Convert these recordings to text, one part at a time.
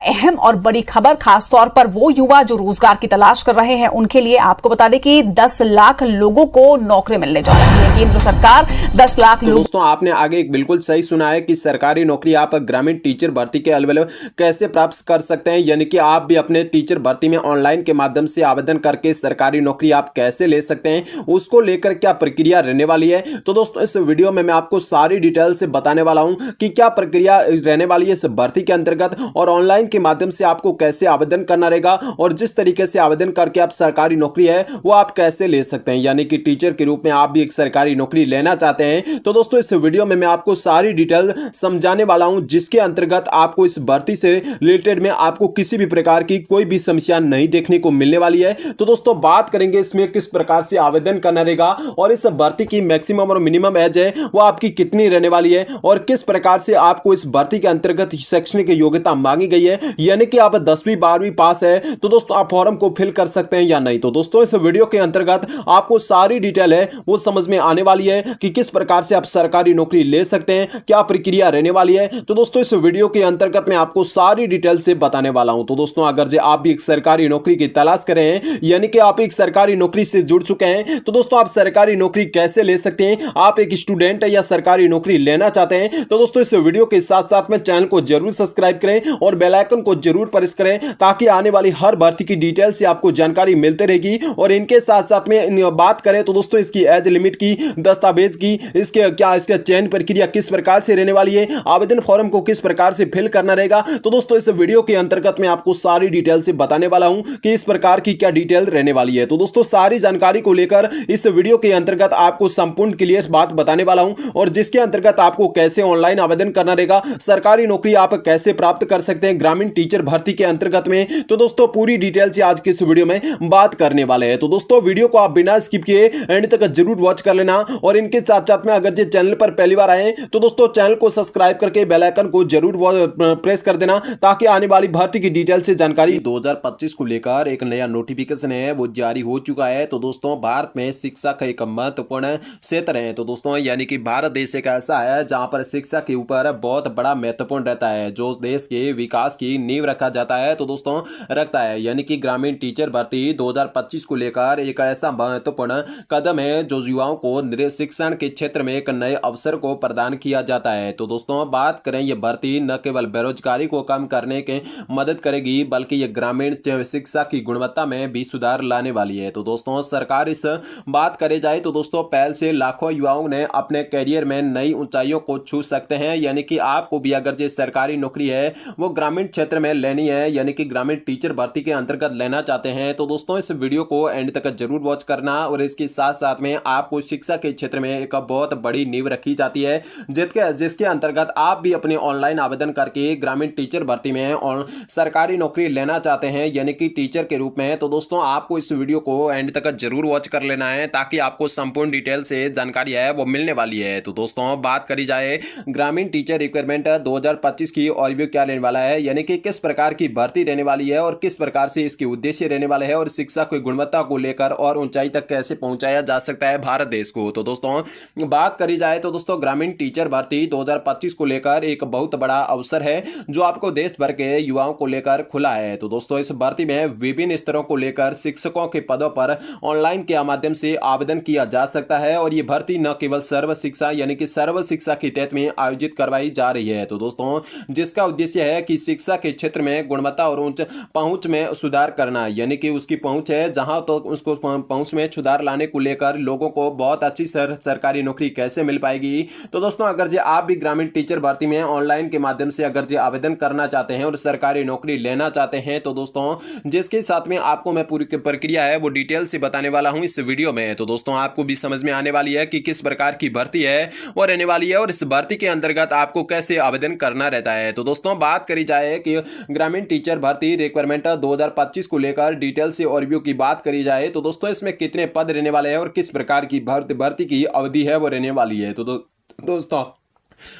अहम और बड़ी खबर, खासतौर पर वो युवा जो रोजगार की तलाश कर रहे हैं उनके लिए। आपको बता दें कि 10 लाख लोगों को नौकरी मिलने जा रही है। केंद्र सरकार 10 लाख लोग। दोस्तों आपने आगे एक बिल्कुल सही सुना है कि सरकारी नौकरी आप ग्रामीण टीचर भर्ती के अवेलेबल कैसे प्राप्त कर सकते हैं, यानी कि आप भी अपने टीचर भर्ती में ऑनलाइन के माध्यम से आवेदन करके सरकारी नौकरी आप कैसे ले सकते हैं, उसको लेकर क्या प्रक्रिया रहने वाली है। तो दोस्तों इस वीडियो में मैं आपको सारी डिटेल से बताने वाला हूं कि क्या प्रक्रिया रहने वाली है इस भर्ती के अंतर्गत, और ऑनलाइन के माध्यम से आपको कैसे आवेदन करना रहेगा, और जिस तरीके से आवेदन करके आप सरकारी नौकरी है वो आप कैसे ले सकते हैं, यानी कि टीचर के रूप में आप भी एक सरकारी नौकरी लेना चाहते हैं। तो दोस्तों इस वीडियो में मैं आपको सारी डिटेल समझाने वाला हूं, जिसके अंतर्गत आपको इस भर्ती से रिलेटेड में आपको किसी भी प्रकार की कोई भी समस्या नहीं देखने को मिलने वाली है। तो दोस्तों बात करेंगे इसमें किस प्रकार से आवेदन करना रहेगा, और इस भर्ती की मैक्सिमम और मिनिमम एज है वो आपकी कितनी रहने वाली है, और किस प्रकार से आपको इस भर्ती के अंतर्गत शैक्षणिक योग्यता मांगी गई है, यानी कि आप 10वीं 12वीं पास है तो दोस्तों आप फॉर्म को फिल कर सकते हैं या नहीं। तो दोस्तों इस वीडियो के अंतर्गत आपको सारी डिटेल है वो समझ में आने वाली है कि किस प्रकार से आप सरकारी नौकरी ले सकते हैं, क्या प्रक्रिया रहने वाली है। तो दोस्तों इस वीडियो के अंतर्गत मैं आपको सारी डिटेल से बताने वाला हूं। तो दोस्तों अगर जो आप भी एक सरकारी नौकरी की तलाश कर रहे हैं, यानी कि आप एक सरकारी नौकरी से जुड़ चुके हैं, तो दोस्तों आप सरकारी नौकरी कैसे ले सकते हैं, आप एक स्टूडेंट है या सरकारी नौकरी लेना चाहते हैं, तो दोस्तों इस वीडियो के साथ साथ में चैनल को जरूर सब्सक्राइब करें और बेल आइकन को जरूर प्रेस करें, ताकि आने वाली हर भर्ती की डिटेल से आपको जानकारी मिलते रहेगी। और इनके साथ साथ में बात करें तो दोस्तों इसकी एज लिमिट की, दस्तावेज की, इसके चयन प्रक्रिया किस प्रकार से रहने वाली है, आवेदन फॉर्म को किस प्रकार से फिल करना रहेगा। तो दोस्तों इस वीडियो के अंतर्गत मैं आपको सारी डिटेल से बताने वाला हूं कि इस प्रकार की क्या डिटेल रहने वाली है। तो दोस्तों सारी जानकारी को लेकर इस वीडियो के अंतर्गत आपको संपूर्ण क्लियर बात बताने वाला हूं, और जिसके अंतर्गत आपको कैसे ऑनलाइन आवेदन करना रहेगा, सरकारी नौकरी आप कैसे प्राप्त कर सकते हैं ग्रामीण टीचर भर्ती के अंतर्गत में। तो दोस्तों पूरी डिटेल से आज के इस वीडियो में बात करने वाले हैं। तो दोस्तों वीडियो को आप बिना स्किप किए एंड तक जरूर वॉच कर लेना, और इनके साथ साथ में अगर जो चैनल पर पहली बार आए तो दोस्तों चैनल को सब्सक्राइब करके बेल आइकन को जरूर प्रेस कर देना, ताकि आने वाली भर्ती की डिटेल से जानकारी। 2025 को लेकर एक नया नोटिफिकेशन है वो जारी हो चुका है। तो दोस्तों भारत में शिक्षा का एक महत्वपूर्ण क्षेत्र है। तो दोस्तों यानी कि भारत देश एक ऐसा है जहां पर शिक्षा के ऊपर बहुत बड़ा महत्वपूर्ण रहता है, जो देश के विकास की नींव रखा जाता है। तो दोस्तों रखता है, यानी कि ग्रामीण टीचर भर्ती 2025 को लेकर एक ऐसा महत्वपूर्ण कदम है जो युवाओं को शिक्षण के क्षेत्र में एक नए अवसर को प्रदान किया जाता है। तो दोस्तों बात करें, यह भर्ती न केवल बेरोजगारी को कम करने के मदद करेगी, बल्कि यह ग्रामीण शिक्षा की गुणवत्ता में भी सुधार लाने वाली है। तो दोस्तों सरकार इस बात करे जाए तो दोस्तों पहल से लाखों युवाओं ने अपने करियर में नई ऊंचाइयों को छू सकते हैं, यानी कि आपको भी अगर जो सरकारी नौकरी है वो ग्रामीण क्षेत्र में लेनी है, यानी कि ग्रामीण टीचर भर्ती के अंतर्गत लेना चाहते हैं, तो दोस्तों इस वीडियो को एंड तक जरूर वॉच करना। और इसके साथ साथ में आपको शिक्षा के क्षेत्र में एक बहुत बड़ी नींव रखी जाती है, जिसके अंतर्गत आप भी अपने ऑनलाइन आवेदन करके ग्रामीण टीचर भर्ती में और सरकारी नौकरी लेना चाहते हैं, यानी कि टीचर के रूप में। तो दोस्तों आपको इस वीडियो को एंड तक जरूर वॉच कर लेना है, ताकि आपको संपूर्ण डिटेल से जानकारी है वो मिलने वाली है। तो दोस्तों बात करी जाए ग्रामीण टीचर रिक्वायरमेंट 2025 की ओवरव्यू क्या रहने वाला है, यानी कि किस प्रकार की भर्ती रहने वाली है और किस प्रकार से इसके उद्देश्य रहने वाले हैं, और शिक्षा की गुणवत्ता को लेकर और ऊंचाई तक कैसे पहुंचाया जा सकता है भारत देश को। तो दोस्तों बात करी जाए तो दोस्तों ग्रामीण टीचर भर्ती 2025 को लेकर एक बहुत बड़ा अवसर है जो आपको देश भर के युवाओं को लेकर खुला है। तो दोस्तों इस भर्ती में विभिन्न स्तरों को लेकर शिक्षकों के पदों पर ऑनलाइन के माध्यम से आवेदन किया जा सकता है, और ये भर्ती न केवल सर्व शिक्षा यानी कि सर्व शिक्षा के तहत में आयोजित करवाई जा रही है। तो दोस्तों जिसका उद्देश्य है कि शिक्षा के क्षेत्र में गुणवत्ता और उच्च पहुंच में सुधार करना, यानी कि उसकी पहुंच है जहां तो उसको पहुंच में सुधार लाने को लेकर लोगों को बहुत अच्छी सरकारी नौकरी कैसे मिल पाएगी। तो दोस्तों अगर जो आप भी ग्रामीण टीचर भर्ती में ऑनलाइन के माध्यम से अगर जो आवेदन करना चाहते हैं और सरकारी नौकरी लेना चाहते हैं, तो दोस्तों जिसके साथ में आपको मैं पूरी प्रक्रिया है वो डिटेल से बताने वाला हूं इस वीडियो में। तो दोस्तों आपको भी समझ में आने वाली है कि किस प्रकार की भर्ती है वो रहने वाली है, और इस भर्ती के अंतर्गत आपको कैसे आवेदन करना रहता है। तो दोस्तों बात करी जाए कि ग्रामीण टीचर भर्ती रिक्वायरमेंट 2025 को लेकर डिटेल से ओवरव्यू की बात करी जाए तो दोस्तों इसमें कितने पद रहने वाले हैं और किस प्रकार की भर्ती की अवधि है वो रहने वाली है। तो दोस्तों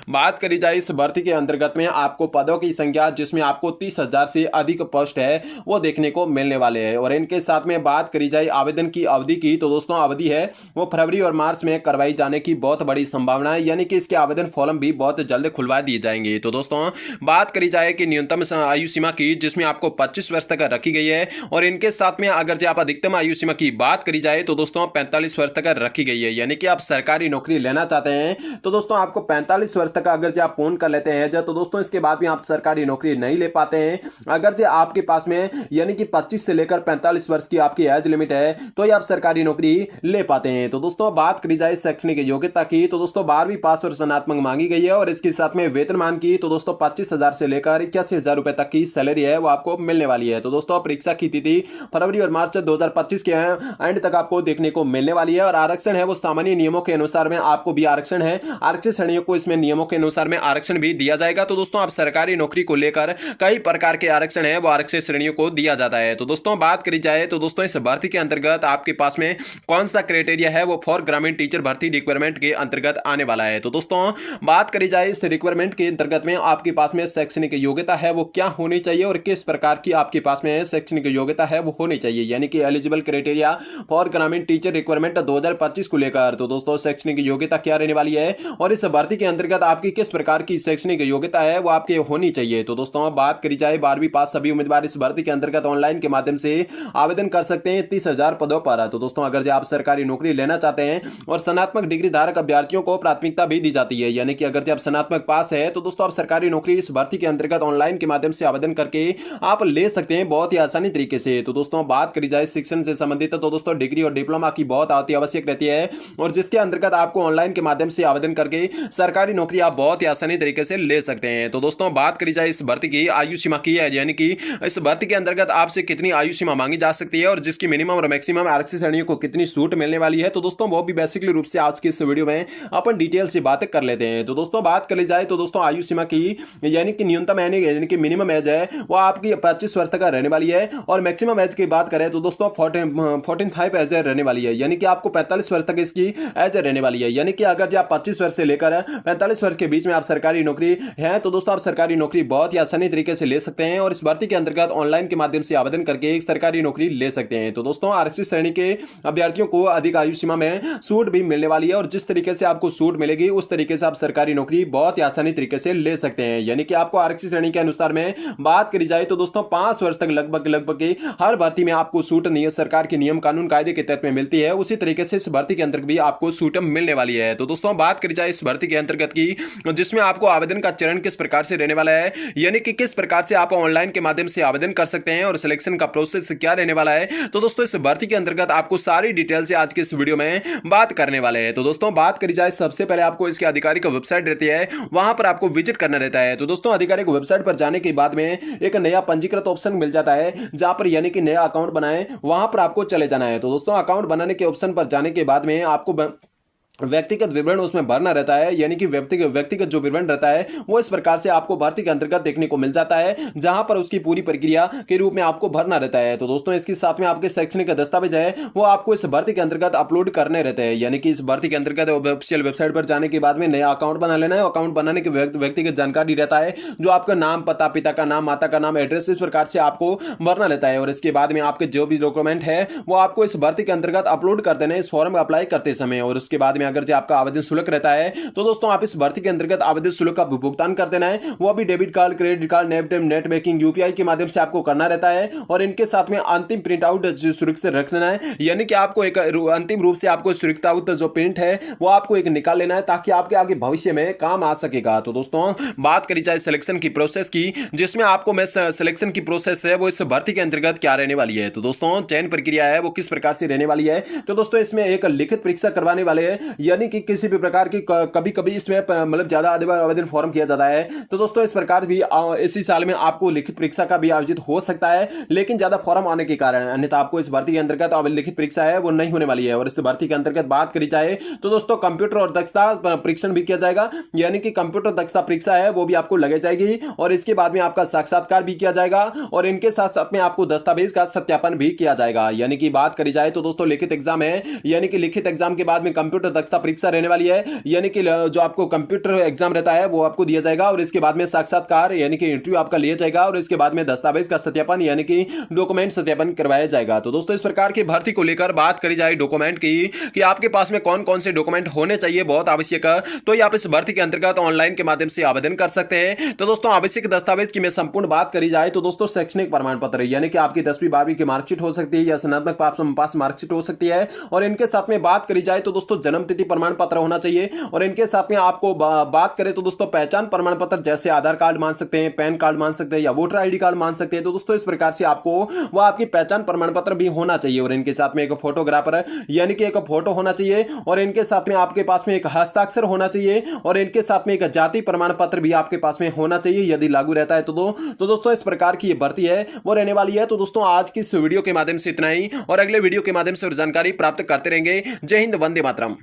बात करी जाए इस भर्ती के अंतर्गत में आपको पदों की संख्या जिसमें आपको 30,000 से अधिक पोस्ट है वो देखने को मिलने वाले हैं। और इनके साथ में बात करी जाए आवेदन की अवधि की, तो दोस्तों अवधि है वो फरवरी और मार्च में करवाई जाने की बहुत बड़ी संभावना है, यानी कि इसके आवेदन फॉर्म भी बहुत जल्द खुलवा दिए जाएंगे। तो दोस्तों बात करी जाए कि न्यूनतम आयु सीमा की जिसमें आपको 25 वर्ष तक रखी गई है, और इनके साथ में अगर जो आप अधिकतम आयु सीमा की बात करी जाए तो दोस्तों 45 वर्ष तक रखी गई है। यानी कि आप सरकारी नौकरी लेना चाहते हैं तो दोस्तों आपको 45 वर्ष तक अगर जो आप पूर्ण कर लेते हैं तो दोस्तों इसके बाद भी आप सरकारी नौकरी नहीं ले पाते हैं। अगर जो आपके पास में यानी कि 25 से लेकर 45 वर्ष की आपकी एज लिमिट है तो ही आप सरकारी नौकरी ले पाते हैं। तो दोस्तों बात करी जाए शैक्षणिक योग्यता की, तो दोस्तों 12वीं पास और स्नातक मांगी गई है, और इसके साथ में वेतनमान की तो दोस्तों 25,000 से लेकर 81,000 रुपए तक की सैलरी है वो आपको मिलने वाली है। तो दोस्तों परीक्षा की तिथि फरवरी और मार्च 2025 के एंड तक आपको देखने को मिलने वाली है। और आरक्षण है वो सामान्य नियमों के अनुसार में आपको भी आरक्षण है, आरक्षित श्रेणियों को इसमें नियमों के अनुसार में आरक्षण भी दिया जाएगा। तो दोस्तों आप सरकारी नौकरी को लेकर कई प्रकार के आरक्षण है वो आरक्षित श्रेणियों को दिया जाता है। तो दोस्तों बात करी जाए तो दोस्तों इस भर्ती के अंतर्गत आपके पास में कौन सा क्राइटेरिया है वो फॉर ग्रामीण टीचर भर्ती रिक्वायरमेंट के अंतर्गत आने वाला है। तो दोस्तों बात करी जाए इस रिक्वायरमेंट के अंतर्गत में आपके पास में शैक्षणिक योग्यता है वो क्या होनी चाहिए और किस प्रकार की आपके पास में शैक्षणिक योग्यता है वो होनी चाहिए, यानी कि एलिजिबल क्राइटेरिया फॉर ग्रामीण टीचर रिक्वायरमेंट 2025 को लेकर। तो दोस्तों शैक्षणिक योग्यता क्या रहने वाली है और इस भर्ती के अंतर्गत आपकी किस प्रकार की शैक्षणिक योग्यता है वो आपके होनी चाहिए। तो दोस्तों बात करी जाए 12वीं पास सभी उम्मीदवार इस भर्ती के अंतर्गत ऑनलाइन के माध्यम से आवेदन कर सकते हैं 30,000 पदों पर। तो दोस्तों अगर आप सरकारी नौकरी लेना चाहते हैं और स्नातक डिग्री धारक अभ्यर्थियों को प्राथमिकता भी दी जाती है, यानी कि अगर आप स्नातक पास है तो दोस्तों आप सरकारी नौकरी इस भर्ती के अंतर्गत ऑनलाइन के माध्यम से आवेदन करके आप ले सकते हैं बहुत ही आसानी तरीके से। तो दोस्तों बात करी जाए शिक्षण से संबंधित, तो दोस्तों डिग्री और डिप्लोमा की बहुत अति आवश्यक रहती है, और जिसके अंतर्गत आपको ऑनलाइन के माध्यम से आवेदन करके सरकारी नौकरी आप बहुत ही आसानी तरीके से ले सकते हैं। तो दोस्तों बात करी जाए इस भर्ती की आयु सीमा की है, यानी कि इस भर्ती के अंतर्गत आपसे कितनी आयु सीमा मांगी जा सकती है और जिसकी मिनिमम और मैक्सिमम आरक्षित श्रेणियों को कितनी छूट मिलने वाली है। तो दोस्तों वो भी बेसिकली रूप से आज की इस वीडियो में अपन डिटेल से बातें कर लेते हैं। तो दोस्तों बात कर ली जाए तो दोस्तों आयु सीमा की यानी कि न्यूनतम यानी कि मिनिमम एज है वो आपकी 25 वर्ष तक रहने वाली है, और मैक्सिमम एज की बात करें तो दोस्तों 45 एज रहने वाली है, यानी कि आपको 45 वर्ष तक इसकी एज रहने वाली है। यानी कि अगर जो आप 25 वर्ष से लेकर 45 वर्ष के बीच में आप सरकारी नौकरी है तो दोस्तों आप सरकारी नौकरी बहुत ही आसानी तरीके से ले सकते हैं, और इस भर्ती के अंतर्गत ऑनलाइन के माध्यम से आवेदन करके एक सरकारी नौकरी ले सकते हैं। तो दोस्तों आरक्षित श्रेणी के अभ्यर्थियों को अधिक आयु सीमा में छूट भी मिलने वाली है, और जिस तरीके से आपको छूट मिलेगी उस तरीके से आप सरकारी नौकरी बहुत ही आसानी तरीके से ले सकते हैं। यानी कि आपको आरक्षित श्रेणी के अनुसार में बात करी जाए तो दोस्तों 5 वर्ष तक लगभग हर भर्ती में आपको छूट सरकार के नियम कानून कायदे के तहत में मिलती है, उसी तरीके से इस भर्ती के अंतर्गत भी आपको छूट मिलने वाली है। तो दोस्तों बात करी जाए इस भर्ती के अंतर्गत की जिसमें आपको आवेदन का चरण किस प्रकार से रहने वाला है, यानी कि किस प्रकार से आप ऑनलाइन के माध्यम से आवेदन कर सकते हैं और सिलेक्शन का प्रोसेस क्या रहने वाला है। तो दोस्तों इस भर्ती के अंतर्गत आपको सारी डिटेल से आज के इस वीडियो में बात करने वाले हैं। तो दोस्तों बात करी जाए सबसे पहले आपको इसके आधिकारिक वेबसाइट रहती है वहां पर आपको विजिट करना रहता है। तो दोस्तों आधिकारिक वेबसाइट पर जाने के बाद में एक नया पंजीकृत ऑप्शन मिल जाता है जहां पर यानी कि नया अकाउंट बनाएं वहां पर आपको चले जाना है। तो दोस्तों अकाउंट बनाने के ऑप्शन पर जाने के बाद में आपको व्यक्तिगत विवरण उसमें भरना रहता है, यानी कि व्यक्तिगत जो विवरण रहता है वो इस प्रकार से आपको भर्ती के अंतर्गत देखने को मिल जाता है, जहां पर उसकी पूरी प्रक्रिया के रूप में आपको भरना रहता है। तो दोस्तों इसके साथ में आपके शैक्षणिक दस्तावेज है वो आपको इस भर्ती के अंतर्गत अपलोड करने रहते हैं, यानी कि इस भर्ती के अंतर्गत ऑफिशियल वेबसाइट पर जाने के बाद में नया अकाउंट बना लेना है। अकाउंट बनाने के व्यक्तिगत जानकारी रहता है जो आपका नाम, पता, पिता का नाम, माता का नाम, एड्रेस, इस प्रकार से आपको भरना रहता है, और इसके बाद में आपके जो भी डॉक्यूमेंट है वो आपको इस भर्ती के अंतर्गत अपलोड कर देना है इस फॉर्म अप्लाई करते समय। और उसके बाद में अगर जो आपका आवेदन शुल्क रहता है तो दोस्तों आप इस भर्ती के अंतर्गत आवेदन शुल्क का भुगतान कर देना है, वो भी debit card, credit card, net banking, UPI के माध्यम से आपको करना रहता है। और इनके साथ में अंतिम प्रिंट आउट सुरक्षित रख लेना है, यानी कि आपको एक अंतिम रूप से आपको सुरक्षित आउट जो प्रिंट है वो आपको एक निकाल लेना है ताकि आपके आगे भविष्य में काम आ सकेगा। तो दोस्तों बात करी जाए सिलेक्शन की प्रोसेस की, जिसमें आपको मैं सिलेक्शन की प्रोसेस है वो इस भर्ती के अंतर्गत क्या रहने वाली है। तो दोस्तों चयन प्रक्रिया है वो किस प्रकार से रहने वाली है। तो दोस्तों इसमें एक लिखित परीक्षा करवाने वाले हैं, यानी कि किसी भी प्रकार की कभी कभी इसमें मतलब ज्यादा आवेदन फॉर्म किया जाता है। तो दोस्तों इस प्रकार भी इसी साल में आपको लिखित परीक्षा का भी आयोजित हो सकता है, लेकिन ज्यादा फॉर्म आने के कारण, अन्यथा आपको इस भर्ती के अंतर्गत लिखित परीक्षा है वो नहीं होने वाली है। और इस भर्ती के अंतर्गत बात करी जाए तो दोस्तों कंप्यूटर और दक्षता परीक्षण भी किया जाएगा, यानी कि कंप्यूटर दक्षता परीक्षा है वो भी आपको लगाई जाएगी, और इसके बाद में आपका साक्षात्कार भी किया जाएगा, और इनके साथ साथ में आपको दस्तावेज का सत्यापन भी किया जाएगा। यानी कि बात करी जाए तो दोस्तों लिखित एग्जाम है, यानी कि लिखित एग्जाम के बाद में कंप्यूटर दक्षता परीक्षा रहने वाली है, यानी कि जो आपको कंप्यूटर एग्जाम रहता है वो आपको दिया जाएगा, और इसके बाद में साक्षात्कार यानी कि इंटरव्यू आपका लिया जाएगा, और इसके बाद में दस्तावेज का सत्यापन यानी कि डॉक्यूमेंट सत्यापन करवाया जाएगा। तो दोस्तों इस प्रकार की भर्ती को लेकर बात करी जाए डॉक्यूमेंट की कि आपके पास में कौन कौन से डॉक्यूमेंट होने चाहिए, बहुत आवश्यक है, तो आप इस भर्ती के अंतर्गत ऑनलाइन के माध्यम से आवेदन कर सकते हैं। तो दोस्तों आवश्यक दस्तावेज की मैं संपूर्ण बात करी जाए तो दोस्तों शैक्षणिक प्रमाण पत्र यानी कि आपकी 10वीं 12वीं की मार्कशीट हो सकती है या स्नातक पास मार्कशीट हो सकती है, और इनके साथ में बात करी जाए तो दोस्तों जन्म तिथि प्रमाण पत्र होना चाहिए, और इनके साथ में आपको बात करें तो दोस्तों पहचान प्रमाण पत्र जैसे आधार कार्ड मान सकते हैं, पैन कार्ड मान सकते हैं या वोटर आईडी कार्ड मान सकते हैं। तो दोस्तों इस प्रकार से आपको वो आपकी पहचान प्रमाण पत्र भी होना चाहिए, और इनके साथ में एक फोटोग्राफर यानी कि एक फोटो होना चाहिए, और इनके साथ में आपके पास में एक हस्ताक्षर होना चाहिए, और इनके साथ में एक जाति प्रमाण पत्र भी आपके पास में होना चाहिए यदि लागू रहता है तो दोस्तों इस प्रकार की ये भर्ती है वो रहने वाली है। तो दोस्तों आज की इस वीडियो के माध्यम से इतना ही, और अगले वीडियो के माध्यम से और जानकारी प्राप्त करते रहेंगे। जय हिंद, वंदे मातरम।